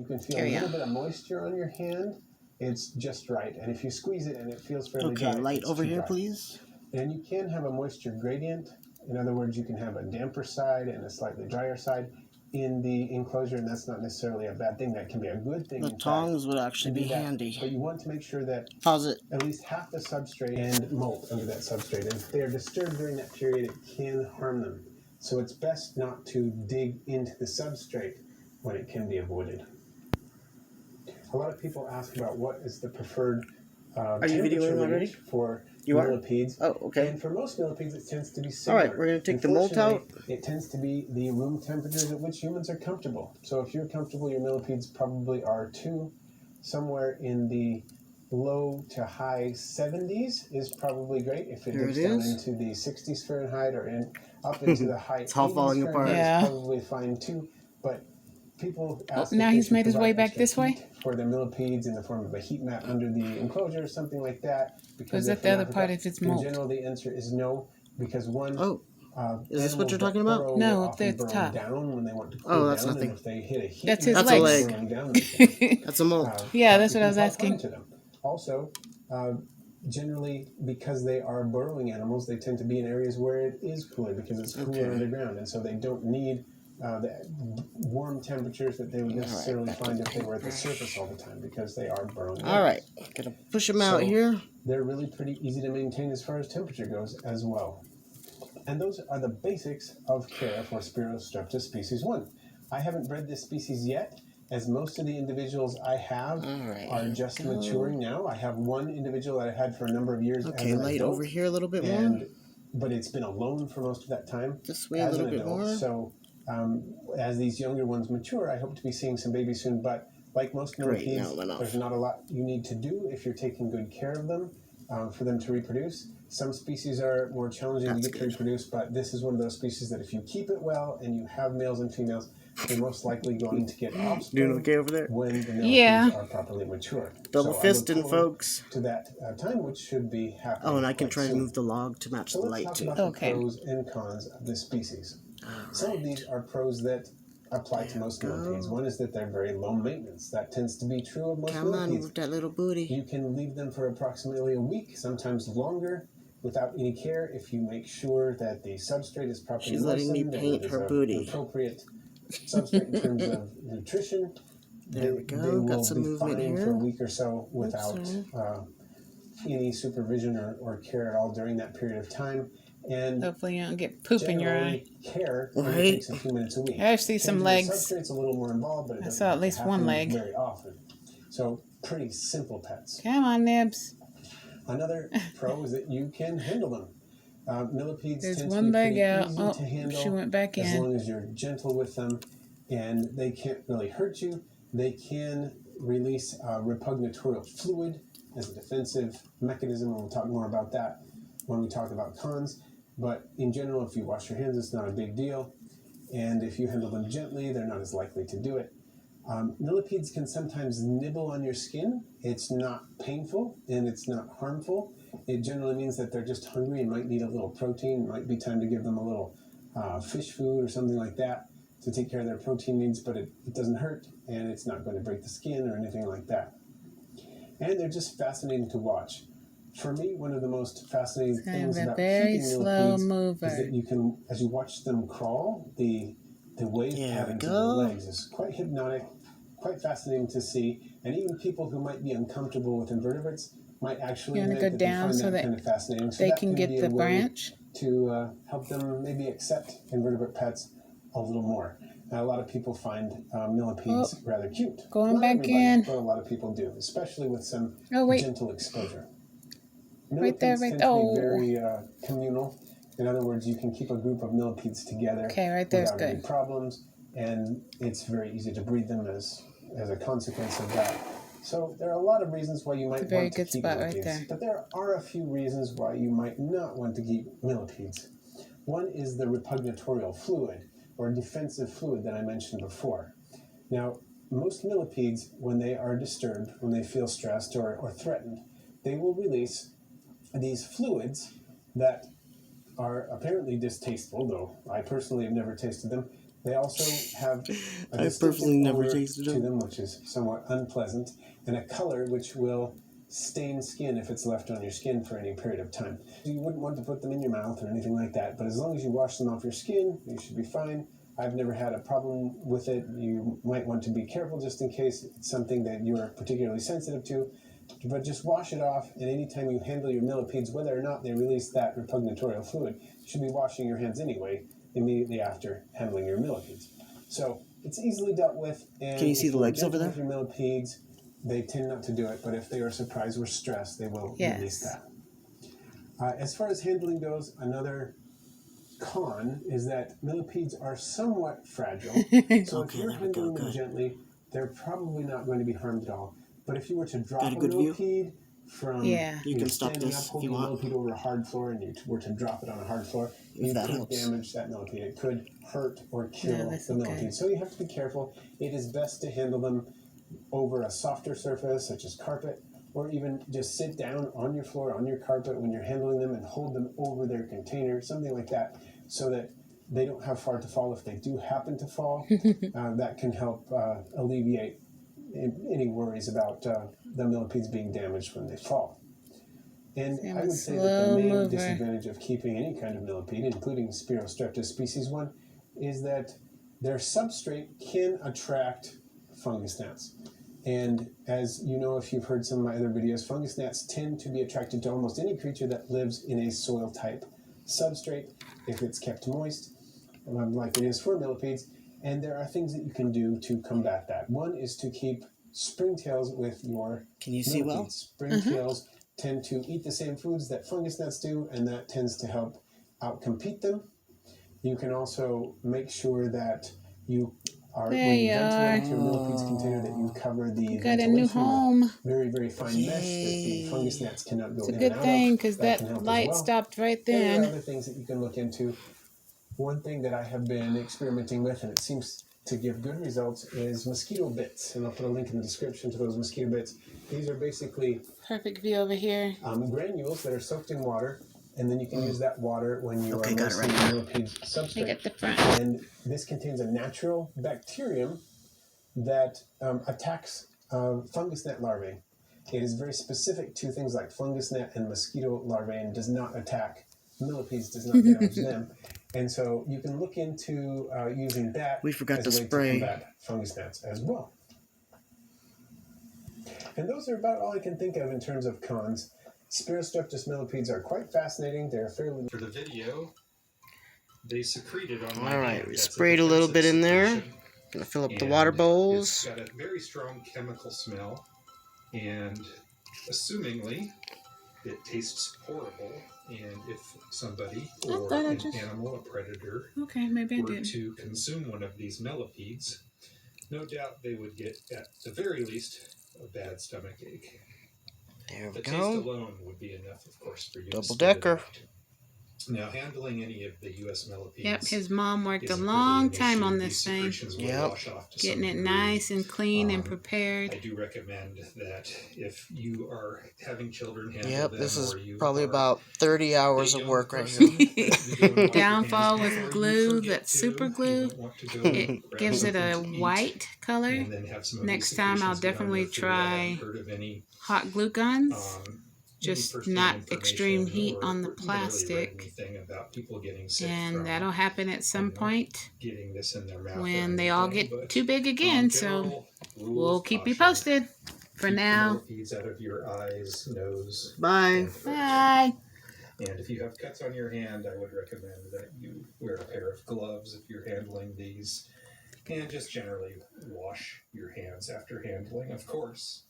you can feel a little bit of moisture on your hand, it's just right. And if you squeeze it and it feels fairly dry, light over here, please. And you can have a moisture gradient. In other words, you can have a damper side and a slightly drier side in the enclosure, and that's not necessarily a bad thing. That can be a good thing. The tongs would actually be handy. But you want to make sure that pause it. At least half the substrate and molt under that substrate. And if they are disturbed during that period, it can harm them. So it's best not to dig into the substrate when it can be avoided. A lot of people ask about what is the preferred temperature range for millipedes. Oh, okay. And for most millipedes, it tends to be similar. All right, we're going to take the molt out. It tends to be the room temperatures at which humans are comfortable. So if you're comfortable, your millipedes probably are too. Somewhere in the low to high 70s is probably great. If it gets down into the 60s Fahrenheit or up into the high 80s falling apart. Fahrenheit, it's probably fine too. But people ask now he's made his way back this way for the millipedes in the form of a heat mat under the enclosure or something like that. Because that the other part if it's molt? In general, the answer is no, because one. Is this what you're talking about? No, up there at the top. Down when they want to cool that's down, nothing. If they hit a heat that's his leg. That's a molt. Yeah, that's what I was asking. Also, generally, because they are burrowing animals, they tend to be in areas where it is cooler because it's cooler underground, and so they don't need the warm temperatures that they would necessarily find if they were at the surface all the time, because they are burrowing. All right, gonna push them out here. They're really pretty easy to maintain as far as temperature goes as well. And those are the basics of care for Spirostreptus species 1. I haven't bred this species yet, as most of the individuals I have are just maturing now. I have one individual that I had for a number of years. Okay, light over here a little bit more. But it's been alone for most of that time. This way a little bit more. So as these younger ones mature, I hope to be seeing some babies soon. But like most millipedes, there's not a lot you need to do if you're taking good care of them for them to reproduce. Some species are more challenging to get to reproduce, but this is one of those species that if you keep it well and you have males and females, you're most likely going to get offspring over there? when the millipedes are properly mature. Double fisting, folks. To that time, which should be happening. Oh, and I can try to move the log to match the light too. Let's talk about the pros and cons of this species. Some of these are pros that apply to most millipedes. One is that they're very low maintenance. That tends to be true of most millipedes. Come on, move that little booty. You can leave them for approximately a week, sometimes longer, without any care, if you make sure that the substrate is properly She's letting me paint her booty. Appropriate substrate in terms of nutrition. There we go. Got some movement here. For a week or so without any supervision or care at all during that period of time. And hopefully you don't get poop in your eye. Care only takes a few minutes a week. I see some legs. Substrate's a little more involved, but it I saw at least one leg. Very often. So pretty simple pets. Come on, Nibs. Another pro is that you can handle them. Millipedes There's tend one to be leg pretty out. easy Oh, to handle she went back in. as long as you're gentle with them, and they can't really hurt you. They can release repugnatorial fluid as a defensive mechanism, and we'll talk more about that when we talk about cons. But in general, if you wash your hands, it's not a big deal, and if you handle them gently, they're not as likely to do it. Millipedes can sometimes nibble on your skin. It's not painful and it's not harmful. It generally means that they're just hungry and might need a little protein. It might be time to give them a little fish food or something like that to take care of their protein needs, but it doesn't hurt and it's not going to break the skin or anything like that. And they're just fascinating to watch. For me, one of the most fascinating things about keeping millipedes is that you can, as you watch them crawl, the wave patterns of their legs is quite hypnotic, quite fascinating to see, and even people who might be uncomfortable with invertebrates might actually go down so that kind of fascinating. So they that can get the branch to help them maybe accept invertebrate pets a little more. Now, a lot of people find millipedes rather cute. Going Not back everybody, in. but a lot of people do, especially with some gentle exposure. Right there, Millipedes tend to be very communal. In other words, you can keep a group of millipedes together without any problems, and it's very easy to breed them as a consequence of that. So there are a lot of reasons why you might want to keep millipedes, but there are a few reasons why you might not want to keep millipedes. One is the repugnatorial fluid, or defensive fluid that I mentioned before. Now, most millipedes, when they are disturbed, when they feel stressed or threatened, they will release these fluids that are apparently distasteful, though I personally have never tasted them. They also have a I've personally distinctive never odor tasted to them. them, which is somewhat unpleasant, and a color which will stain skin if it's left on your skin for any period of time. You wouldn't want to put them in your mouth or anything like that, but as long as you wash them off your skin, you should be fine. I've never had a problem with it. You might want to be careful just in case it's something that you're particularly sensitive to, but just wash it off, and anytime you handle your millipedes, whether or not they release that repugnatorial fluid, you should be washing your hands anyway immediately after handling your millipedes. So it's easily dealt with, and Can you see if the you're legs over gentle there? with your millipedes, they tend not to do it, but if they are surprised or stressed, they will release Yes. that. As far as handling goes, another con is that millipedes are somewhat fragile. So if Okay, you're there we go, handling them good. gently, they're probably not going to be harmed at all. But if you were to drop Got a a good view? millipede from Yeah. You can stop standing this up, if holding you a want. millipede over a hard floor, and you were to drop it on a hard floor, If you that could helps. damage that millipede. It could hurt or kill that's the millipede. okay. So you have to be careful. It is best to handle them over a softer surface, such as carpet, or even just sit down on your floor, on your carpet when you're handling them and hold them over their container, something like that, so that they don't have far to fall. If they do happen to fall, that can help alleviate any worries about the millipedes being damaged when they fall. And I'm I a would say that the slow main mover. disadvantage of keeping any kind of millipede, including Spirostreptus species 1, is that their substrate can attract fungus gnats. And as you know, if you've heard some of my other videos, fungus gnats tend to be attracted to almost any creature that lives in a soil type substrate if it's kept moist, like it is for millipedes. And there are things that you can do to combat that. One is to keep springtails with your Can you see well? millipedes. Springtails tend to eat the same foods that fungus gnats do, and that tends to help outcompete them. You can also make sure that you are, There when you you ventilate are. your millipedes container, that you cover the You got a new ventilation home. with very, very fine mesh that the fungus Yay. gnats cannot go It's a in good and out thing of. because That can that help as light well. stopped right And there are then. other things that you can look into. One thing that I have been experimenting with, and it seems to give good results, is mosquito bits. And I'll put a link in the description to those mosquito bits. These are basically Perfect view over here. granules that are soaked in water, and then you can use that water when you Okay, are got it moistening right your millipede substrate. Look at the front. And this contains a natural bacterium that attacks fungus gnat larvae. It is very specific to things like fungus gnat and mosquito larvae and does not attack millipedes, does not damage them. And so you can look into using that We forgot as to a way spray. to combat fungus gnats as well. And those are about all I can think of in terms of cons. Spirostreptus millipedes are quite fascinating. They're fairly... For the video, they secreted on my All right, hand. we That's sprayed a little bit defensive in there. secretion, Gonna fill up the and water It's bowls. got a very strong chemical smell, and assumingly, it tastes horrible. And if somebody or thought I an just- animal, a predator, Okay, maybe I were did. to consume one of these millipedes, no doubt they would get, at the very least, a bad stomach ache. There we The taste go. alone would be enough, of course, for you to Double spit it decker. out. Now, handling any of the U.S. millipedes. Yep, his mom worked a isn't long really an time issue. on These this thing. secretions will Yep. wash off to Getting some it degree. nice and clean and I prepared. do recommend that if you are having children handle Yep, them, this is or you probably are about 30 hours a of young work right person, here. that you go and wash your Downfall hands with before you glue forget that's to. super You glue. don't want to go It grab gives it a something to eat white color. and then have some of Next these time I'll secretions get on definitely your food. I try haven't heard of any hot glue guns. any Just personal not information extreme heat or on the even really read plastic. anything about people getting sick And from, that'll happen at some know, point getting this in their mouth or when they all anything, get but, too big again. So general rule we'll of keep you caution. posted. For Keep the now, millipedes out of your eyes, nose, Bye. and throat. bye. And if you have cuts on your hand, I would recommend that you wear a pair of gloves if you're handling these. And just generally wash your hands after handling, of course.